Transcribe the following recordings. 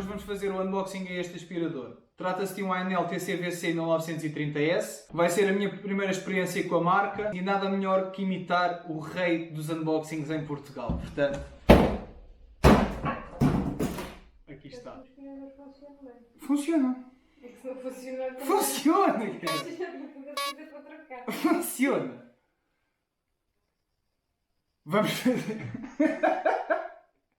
hoje vamos fazer o unboxing a este aspirador. Trata-se de um ANEL TCVC 1930S. Vai ser a minha primeira experiência com a marca e nada melhor que imitar o rei dos unboxings em Portugal. Portanto, aqui está. Funciona. É que se não funciona... Funciona, cara. Funciona. Vamos fazer...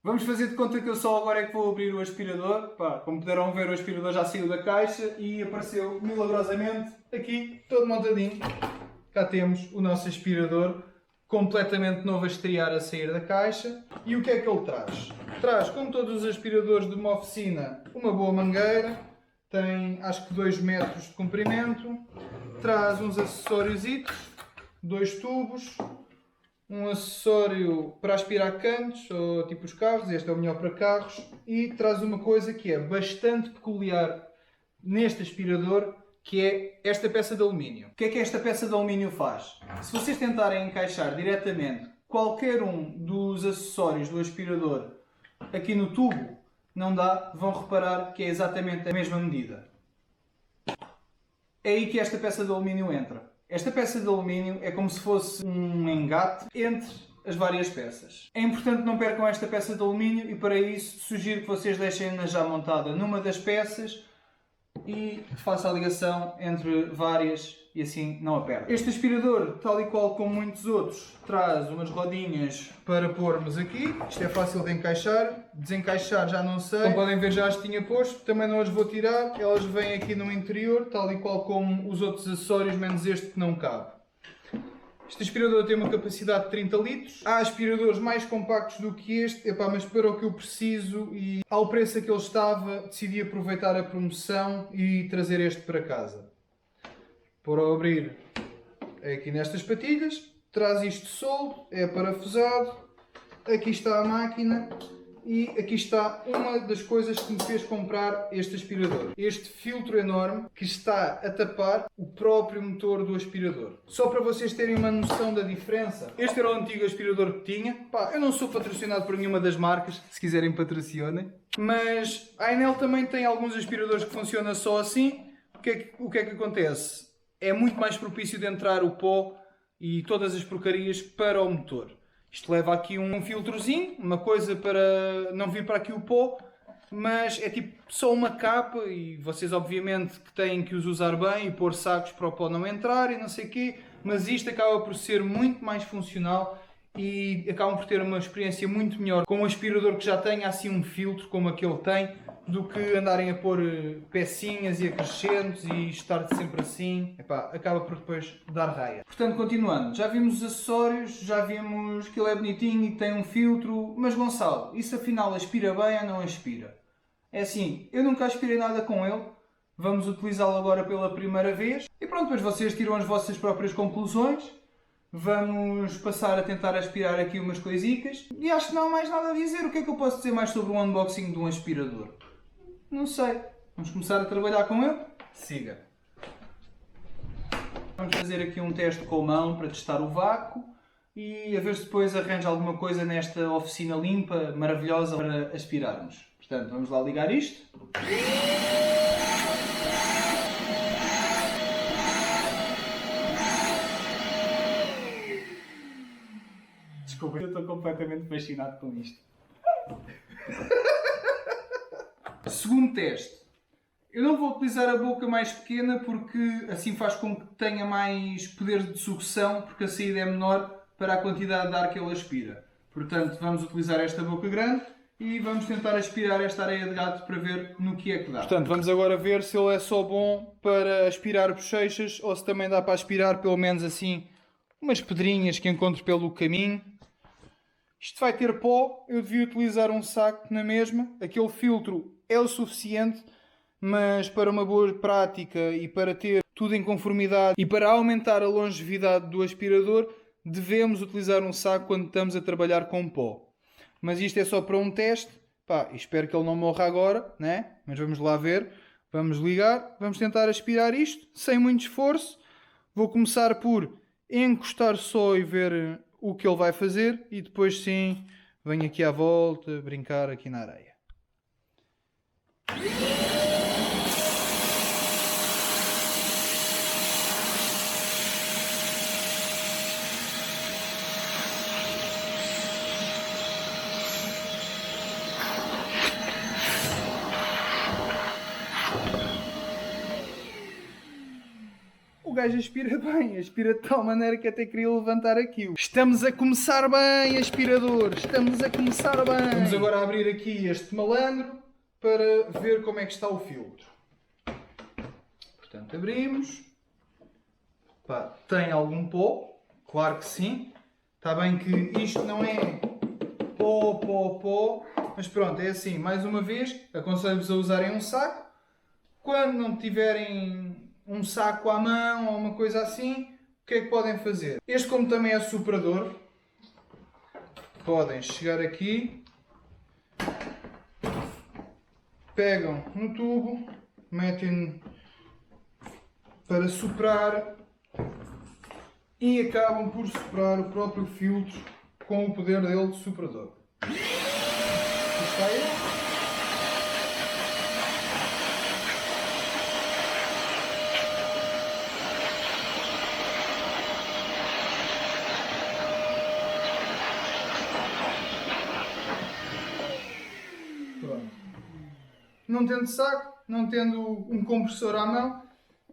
Vamos fazer de conta que eu só agora é que vou abrir o aspirador. Pá, como puderam ver, o aspirador já saiu da caixa e apareceu milagrosamente aqui, todo montadinho. Cá temos o nosso aspirador completamente novo a estrear, a sair da caixa. E o que é que ele traz? Traz, como todos os aspiradores de uma oficina, uma boa mangueira. Tem, acho que 2 metros de comprimento. Traz uns acessórios, 2 tubos. Um acessório para aspirar cantos, ou tipo os carros, este é o melhor para carros, e traz uma coisa que é bastante peculiar neste aspirador, que é esta peça de alumínio. O que é que esta peça de alumínio faz? Se vocês tentarem encaixar diretamente qualquer um dos acessórios do aspirador aqui no tubo, não dá, vão reparar que é exatamente a mesma medida. É aí que esta peça de alumínio entra. Esta peça de alumínio é como se fosse um engate entre as várias peças. É importante que não percam esta peça de alumínio e para isso sugiro que vocês deixem-na já montada numa das peças e façam a ligação entre várias e assim não a perdem. Este aspirador, tal e qual como muitos outros, traz umas rodinhas para pormos aqui. Isto é fácil de encaixar, desencaixar já não sei. Como podem ver já as tinha posto, também não as vou tirar. Elas vêm aqui no interior, tal e qual como os outros acessórios, menos este que não cabe. Este aspirador tem uma capacidade de 30 litros. Há aspiradores mais compactos do que este, epá, mas para o que eu preciso e ao preço a que ele estava, decidi aproveitar a promoção e trazer este para casa. Para abrir é aqui nestas patilhas, traz isto solto, é parafusado, aqui está a máquina e aqui está uma das coisas que me fez comprar este aspirador. Este filtro enorme que está a tapar o próprio motor do aspirador. Só para vocês terem uma noção da diferença, este era o antigo aspirador que tinha. Pá, eu não sou patrocinado por nenhuma das marcas, se quiserem patrocionem, mas a ANEL também tem alguns aspiradores que funcionam só assim. O que é que acontece? É muito mais propício de entrar o pó e todas as porcarias para o motor. Isto leva aqui um filtrozinho, uma coisa para não vir para aqui o pó, mas é tipo só uma capa e vocês obviamente que têm que os usar bem e pôr sacos para o pó não entrar e não sei o quê, mas isto acaba por ser muito mais funcional e acabam por ter uma experiência muito melhor com um aspirador que já tenha assim um filtro como aquele tem, do que andarem a pôr pecinhas e acrescentos e estar sempre assim. Epá, acaba por depois dar raia. Portanto, continuando, já vimos os acessórios, já vimos que ele é bonitinho e tem um filtro, mas Gonçalo, isso afinal aspira bem ou não aspira? É assim, eu nunca aspirei nada com ele, vamos utilizá-lo agora pela primeira vez e pronto, depois vocês tiram as vossas próprias conclusões. Vamos passar a tentar aspirar aqui umas coisicas e acho que não há mais nada a dizer. O que é que eu posso dizer mais sobre o unboxing de um aspirador? Não sei. Vamos começar a trabalhar com ele? Siga. Vamos fazer aqui um teste com a mão para testar o vácuo e a ver se depois arranja alguma coisa nesta oficina limpa, maravilhosa para aspirarmos. Portanto, vamos lá ligar isto. Desculpa, eu estou completamente fascinado com isto. Segundo teste. Eu não vou utilizar a boca mais pequena porque assim faz com que tenha mais poder de sucção, porque a saída é menor para a quantidade de ar que ele aspira. Portanto, vamos utilizar esta boca grande e vamos tentar aspirar esta areia de gato para ver no que é que dá. Portanto, vamos agora ver se ele é só bom para aspirar bochechas ou se também dá para aspirar pelo menos assim umas pedrinhas que encontro pelo caminho. Isto vai ter pó, eu devia utilizar um saco na mesma. Aquele filtro é o suficiente, mas para uma boa prática e para ter tudo em conformidade e para aumentar a longevidade do aspirador, devemos utilizar um saco quando estamos a trabalhar com pó. Mas isto é só para um teste. Pá, espero que ele não morra agora, né? Mas vamos lá ver. Vamos ligar, vamos tentar aspirar isto, sem muito esforço. Vou começar por encostar só e ver o que ele vai fazer e depois sim venho aqui à volta brincar aqui na areia. gajo aspira bem, aspira de tal maneira que até queria levantar aquilo. Estamos a começar bem, aspirador, estamos a começar bem. Vamos agora abrir aqui este malandro para ver como é que está o filtro. Portanto, abrimos. Pá, tem algum pó, claro que sim. Está bem que isto não é pó, mas pronto, é assim, mais uma vez, aconselho-vos a usarem um saco. Quando não tiverem um saco à mão ou uma coisa assim, o que é que podem fazer? Este, como também é soprador, podem chegar aqui, pegam no tubo, metem para soprar e acabam por soprar o próprio filtro com o poder dele de soprador. Está aí. Pronto. Não tendo saco, não tendo um compressor à mão,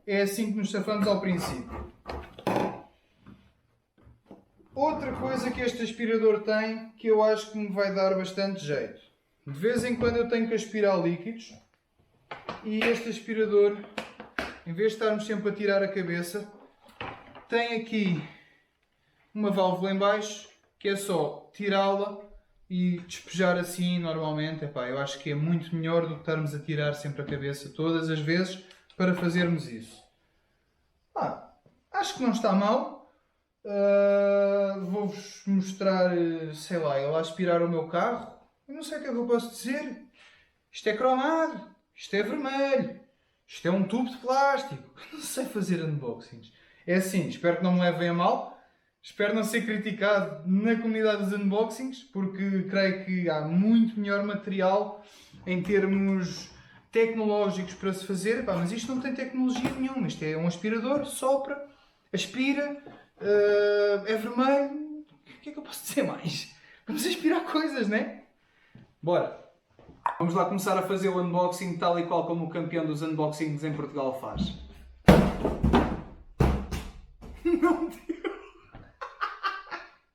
é assim que nos safamos ao princípio. Outra coisa que este aspirador tem, que eu acho que me vai dar bastante jeito. De vez em quando eu tenho que aspirar líquidos e este aspirador, em vez de estarmos sempre a tirar a cabeça, tem aqui uma válvula em baixo que é só tirá-la e despejar assim normalmente. Epá, eu acho que é muito melhor do que estarmos a tirar sempre a cabeça todas as vezes para fazermos isso. Acho que não está mal. Vou-vos mostrar, sei lá, ele a aspirar o meu carro. Eu não sei o que é que eu posso dizer. Isto é cromado, isto é vermelho, isto é um tubo de plástico. Não sei fazer unboxings. É assim, espero que não me levem a mal. Espero não ser criticado na comunidade dos unboxings, porque creio que há muito melhor material em termos tecnológicos para se fazer. Mas isto não tem tecnologia nenhuma. Isto é um aspirador, sopra, aspira. É vermelho. O que é que eu posso dizer mais? Vamos aspirar coisas, não é? Bora! Vamos lá começar a fazer o unboxing tal e qual como o campeão dos unboxings em Portugal faz. Não tem.